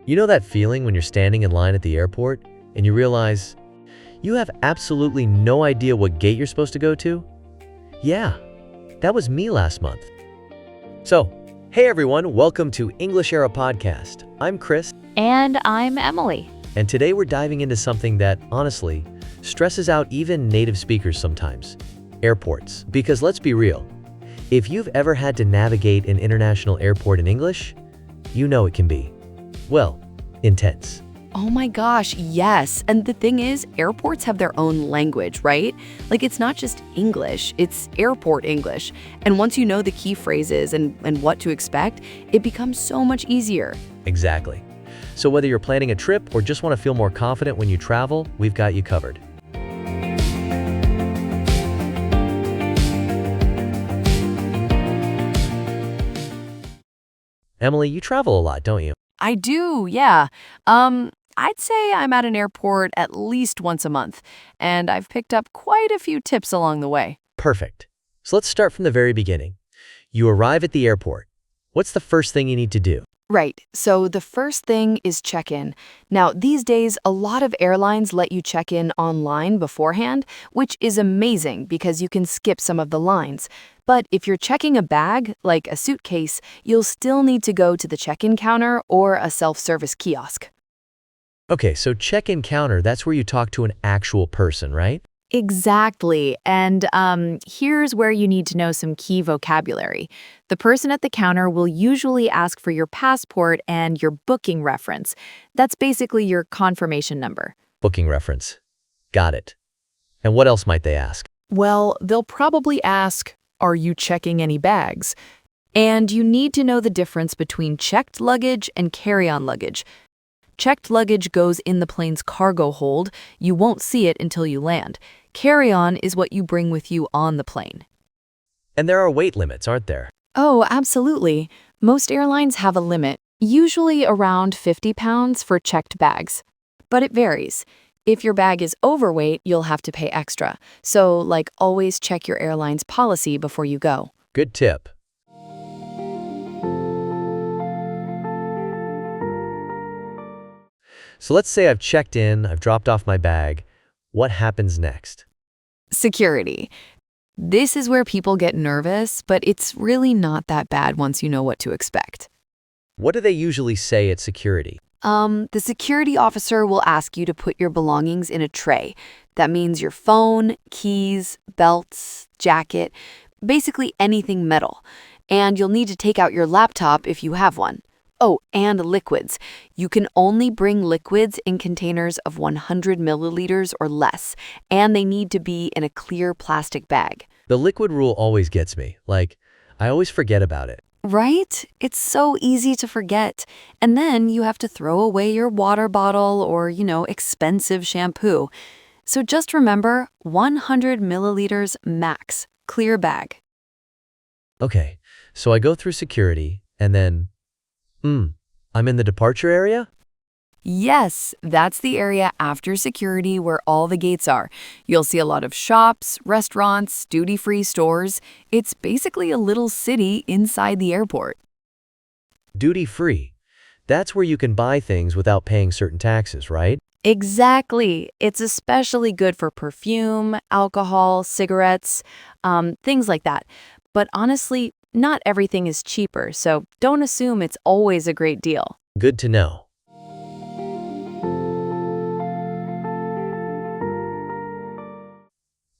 You know that feeling when you're standing in line at the airport and you realize you have absolutely no idea what gate you're supposed to go to? Yeah, that was me last month. So, hey everyone, welcome to English Era Podcast. I'm Chris. And I'm Emily. And today we're diving into something that, honestly, stresses out even native speakers sometimes. Airports. Because let's be real, if you've ever had to navigate an international airport in English, you know it can be, well, intense. Oh my gosh, yes. And the thing is, airports have their own language, right? Like it's not just English, it's airport English. And once you know the key phrases and what to expect, it becomes so much easier. Exactly. So whether you're planning a trip or just want to feel more confident when you travel, we've got you covered. Emily, you travel a lot, don't you? I do, yeah. I'd say I'm at an airport at least once a month, and I've picked up quite a few tips along the way. Perfect. So let's start from the very beginning. You arrive at the airport. What's the first thing you need to do? Right, so the first thing is check-in. Now, these days, a lot of airlines let you check in online beforehand, which is amazing because you can skip some of the lines. But if you're checking a bag, like a suitcase, you'll still need to go to the check-in counter or a self-service kiosk. Okay, so check-in counter, that's where you talk to an actual person, right? Exactly. And here's where you need to know some key vocabulary. The person at the counter will usually ask for your passport and your booking reference. That's basically your confirmation number. Booking reference. Got it. And what else might they ask? Well, they'll probably ask, "Are you checking any bags?" And you need to know the difference between checked luggage and carry-on luggage. Checked luggage goes in the plane's cargo hold. You won't see it until you land. Carry-on is what you bring with you on the plane. And there are weight limits, aren't there? Oh, absolutely. Most airlines have a limit, usually around 50 pounds for checked bags. But it varies. If your bag is overweight, you'll have to pay extra. So, always check your airline's policy before you go. Good tip. So let's say I've checked in, I've dropped off my bag. What happens next? Security. This is where people get nervous, but it's really not that bad once you know what to expect. What do they usually say at security? The security officer will ask you to put your belongings in a tray. That means your phone, keys, belts, jacket, basically anything metal. And you'll need to take out your laptop if you have one. Oh, and liquids. You can only bring liquids in containers of 100 milliliters or less, and they need to be in a clear plastic bag. The liquid rule always gets me. I always forget about it. Right? It's so easy to forget. And then you have to throw away your water bottle or, expensive shampoo. So just remember, 100 milliliters max, clear bag. Okay, so I go through security, and then, I'm in the departure area? Yes, that's the area after security where all the gates are. You'll see a lot of shops, restaurants, duty-free stores. It's basically a little city inside the airport. Duty-free. That's where you can buy things without paying certain taxes, right? Exactly. It's especially good for perfume, alcohol, cigarettes, things like that. But honestly, not everything is cheaper, so don't assume it's always a great deal. Good to know.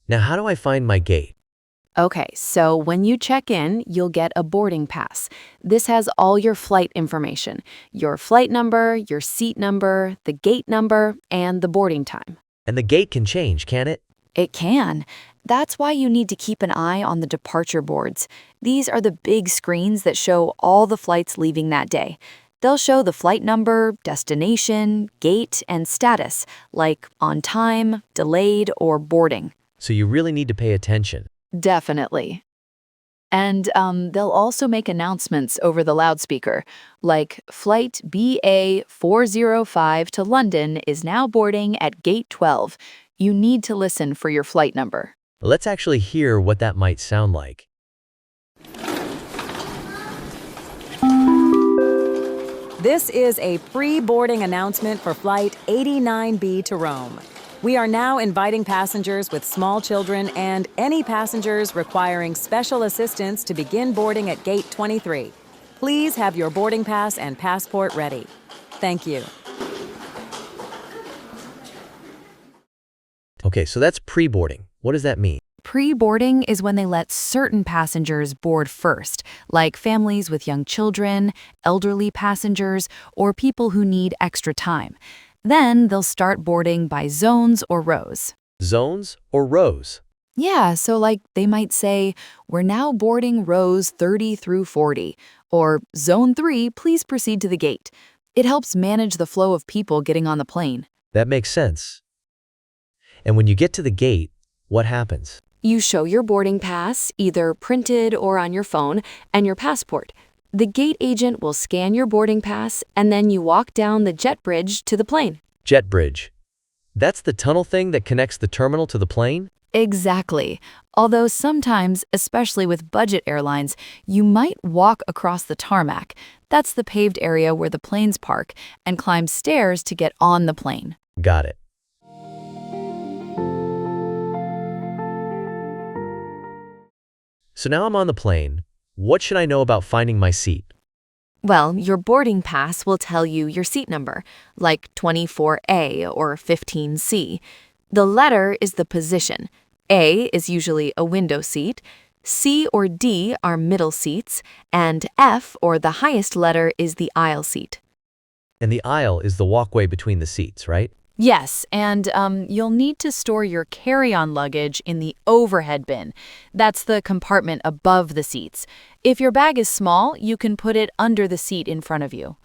Now, how do I find my gate? Okay, so when you check in, you'll get a boarding pass. This has all your flight information, your flight number, your seat number, the gate number, and the boarding time. And the gate can change, can it? It can. That's why you need to keep an eye on the departure boards. These are the big screens that show all the flights leaving that day. They'll show the flight number, destination, gate, and status, like on time, delayed, or boarding. So you really need to pay attention. Definitely. And they'll also make announcements over the loudspeaker, like Flight BA405 to London is now boarding at Gate 12. You need to listen for your flight number. Let's actually hear what that might sound like. This is a pre-boarding announcement for Flight 89B to Rome. We are now inviting passengers with small children and any passengers requiring special assistance to begin boarding at Gate 23. Please have your boarding pass and passport ready. Thank you. Okay, so that's pre-boarding. What does that mean? Pre-boarding is when they let certain passengers board first, like families with young children, elderly passengers, or people who need extra time. Then they'll start boarding by zones or rows. Zones or rows? Yeah, so like they might say, we're now boarding rows 30 through 40, or Zone 3, please proceed to the gate. It helps manage the flow of people getting on the plane. That makes sense. And when you get to the gate, what happens? You show your boarding pass, either printed or on your phone, and your passport. The gate agent will scan your boarding pass, and then you walk down the jet bridge to the plane. Jet bridge. That's the tunnel thing that connects the terminal to the plane? Exactly. Although sometimes, especially with budget airlines, you might walk across the tarmac. That's the paved area where the planes park, and climb stairs to get on the plane. Got it. So now I'm on the plane. What should I know about finding my seat? Well, your boarding pass will tell you your seat number, like 24A or 15C. The letter is the position. A is usually a window seat, C or D are middle seats, and F, or the highest letter, is the aisle seat. And the aisle is the walkway between the seats, right? Yes, and you'll need to store your carry-on luggage in the overhead bin. That's the compartment above the seats. If your bag is small, you can put it under the seat in front of you.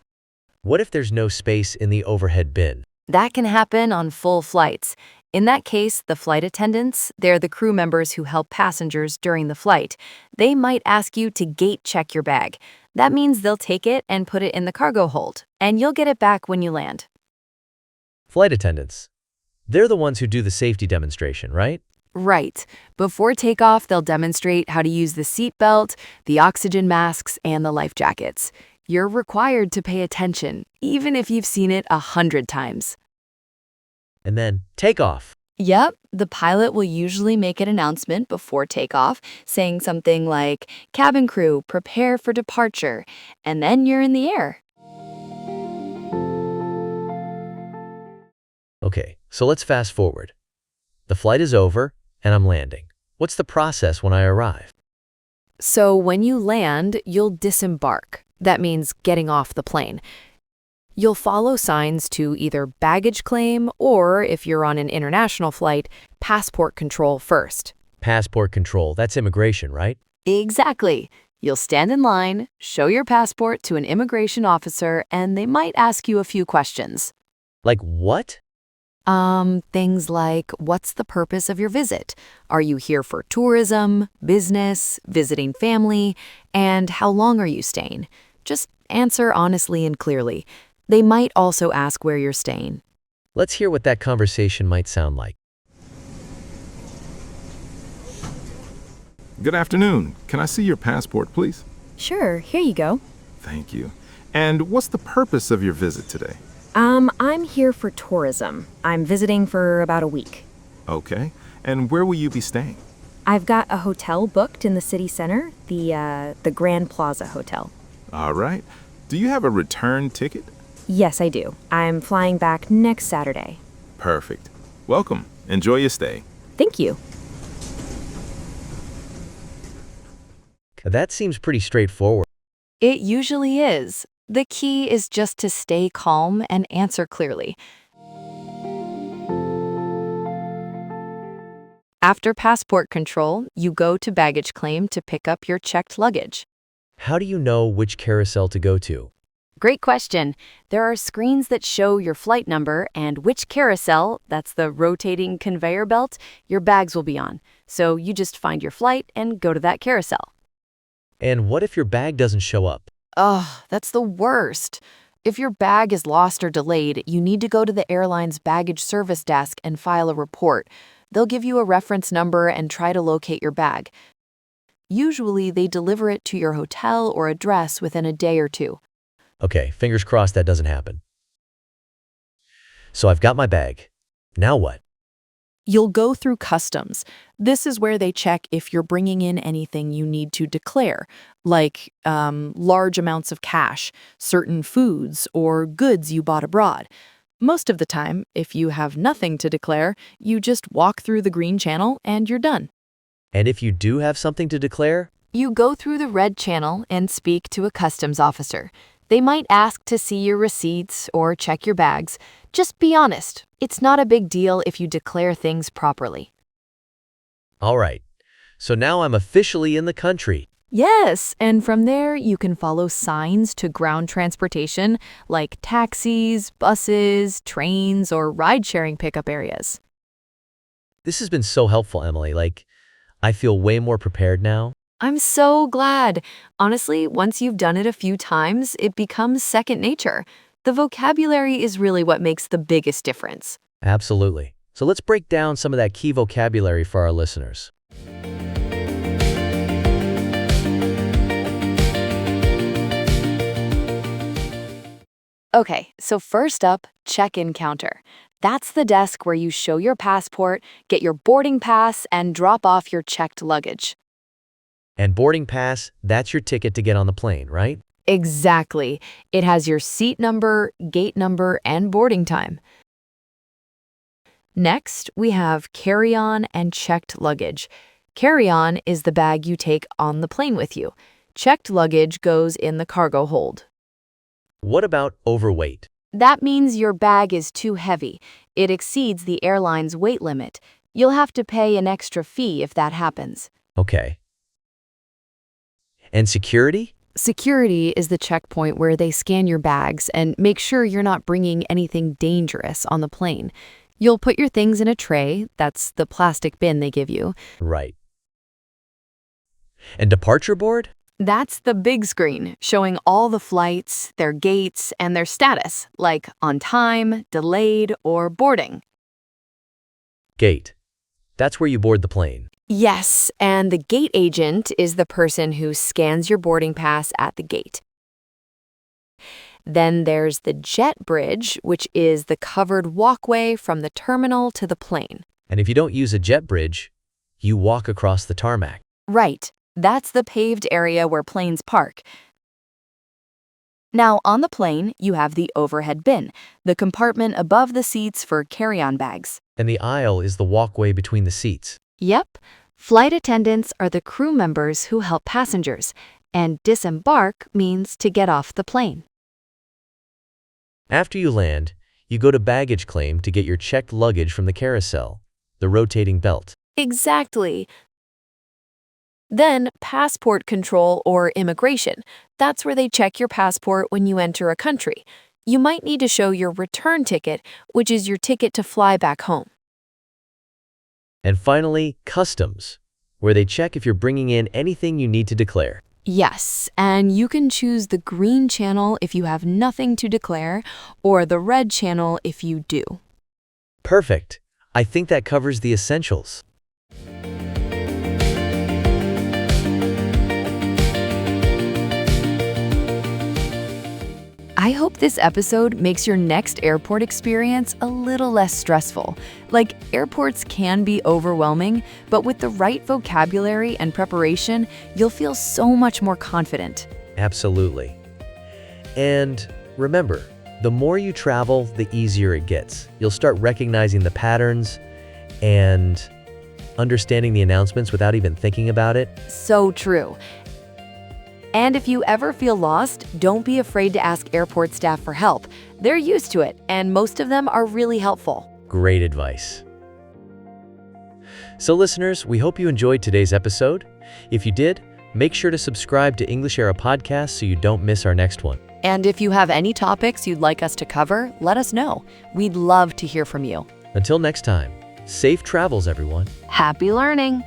What if there's no space in the overhead bin? That can happen on full flights. In that case, the flight attendants, they're the crew members who help passengers during the flight. They might ask you to gate check your bag. That means they'll take it and put it in the cargo hold, and you'll get it back when you land. Flight attendants. They're the ones who do the safety demonstration, right? Right. Before takeoff, they'll demonstrate how to use the seat belt, the oxygen masks, and the life jackets. You're required to pay attention, even if you've seen it 100 times. And then takeoff. Yep, the pilot will usually make an announcement before takeoff, saying something like, "Cabin crew, prepare for departure," and then you're in the air. Okay, so let's fast forward. The flight is over, and I'm landing. What's the process when I arrive? So when you land, you'll disembark. That means getting off the plane. You'll follow signs to either baggage claim or, if you're on an international flight, passport control first. Passport control, that's immigration, right? Exactly. You'll stand in line, show your passport to an immigration officer, and they might ask you a few questions. Like what? Things like, what's the purpose of your visit? Are you here for tourism, business, visiting family? And how long are you staying? Just answer honestly and clearly. They might also ask where you're staying. Let's hear what that conversation might sound like. Good afternoon. Can I see your passport, please? Sure, here you go. Thank you. And what's the purpose of your visit today? I'm here for tourism. I'm visiting for about a week. Okay. And where will you be staying? I've got a hotel booked in the city center, the Grand Plaza Hotel. All right. Do you have a return ticket? Yes, I do. I'm flying back next Saturday. Perfect. Welcome. Enjoy your stay. Thank you. That seems pretty straightforward. It usually is. The key is just to stay calm and answer clearly. After passport control, you go to baggage claim to pick up your checked luggage. How do you know which carousel to go to? Great question. There are screens that show your flight number and which carousel, that's the rotating conveyor belt, your bags will be on. So you just find your flight and go to that carousel. And what if your bag doesn't show up? Oh, that's the worst. If your bag is lost or delayed, you need to go to the airline's baggage service desk and file a report. They'll give you a reference number and try to locate your bag. Usually, they deliver it to your hotel or address within a day or two. Okay, fingers crossed that doesn't happen. So I've got my bag. Now what? You'll go through customs. This is where they check if you're bringing in anything you need to declare, like large amounts of cash, certain foods, or goods you bought abroad. Most of the time, if you have nothing to declare, you just walk through the green channel and you're done. And if you do have something to declare? You go through the red channel and speak to a customs officer. They might ask to see your receipts or check your bags. Just be honest. It's not a big deal if you declare things properly. All right. So now I'm officially in the country. Yes, and from there you can follow signs to ground transportation like taxis, buses, trains, or ride-sharing pickup areas. This has been so helpful, Emily. I feel way more prepared now. I'm so glad. Honestly, once you've done it a few times, it becomes second nature. The vocabulary is really what makes the biggest difference. Absolutely. So let's break down some of that key vocabulary for our listeners. Okay, so first up, check-in counter. That's the desk where you show your passport, get your boarding pass, and drop off your checked luggage. And boarding pass, that's your ticket to get on the plane, right? Exactly. It has your seat number, gate number, and boarding time. Next, we have carry-on and checked luggage. Carry-on is the bag you take on the plane with you. Checked luggage goes in the cargo hold. What about overweight? That means your bag is too heavy. It exceeds the airline's weight limit. You'll have to pay an extra fee if that happens. Okay. And security? Security is the checkpoint where they scan your bags and make sure you're not bringing anything dangerous on the plane. You'll put your things in a tray, that's the plastic bin they give you. Right. And departure board? That's the big screen, showing all the flights, their gates, and their status, like on time, delayed, or boarding. Gate. That's where you board the plane. Yes, and the gate agent is the person who scans your boarding pass at the gate. Then there's the jet bridge, which is the covered walkway from the terminal to the plane. And if you don't use a jet bridge, you walk across the tarmac. Right. That's the paved area where planes park. Now, on the plane, you have the overhead bin, the compartment above the seats for carry-on bags. And the aisle is the walkway between the seats. Yep. Flight attendants are the crew members who help passengers, and disembark means to get off the plane. After you land, you go to baggage claim to get your checked luggage from the carousel, the rotating belt. Exactly. Then, passport control or immigration. That's where they check your passport when you enter a country. You might need to show your return ticket, which is your ticket to fly back home. And finally, customs, where they check if you're bringing in anything you need to declare. Yes, and you can choose the green channel if you have nothing to declare, or the red channel if you do. Perfect. I think that covers the essentials. I hope this episode makes your next airport experience a little less stressful. Airports can be overwhelming, but with the right vocabulary and preparation, you'll feel so much more confident. Absolutely. And remember, the more you travel, the easier it gets. You'll start recognizing the patterns and understanding the announcements without even thinking about it. So true. And if you ever feel lost, don't be afraid to ask airport staff for help. They're used to it, and most of them are really helpful. Great advice. So listeners, we hope you enjoyed today's episode. If you did, make sure to subscribe to English Era Podcast so you don't miss our next one. And if you have any topics you'd like us to cover, let us know. We'd love to hear from you. Until next time, safe travels, everyone. Happy learning!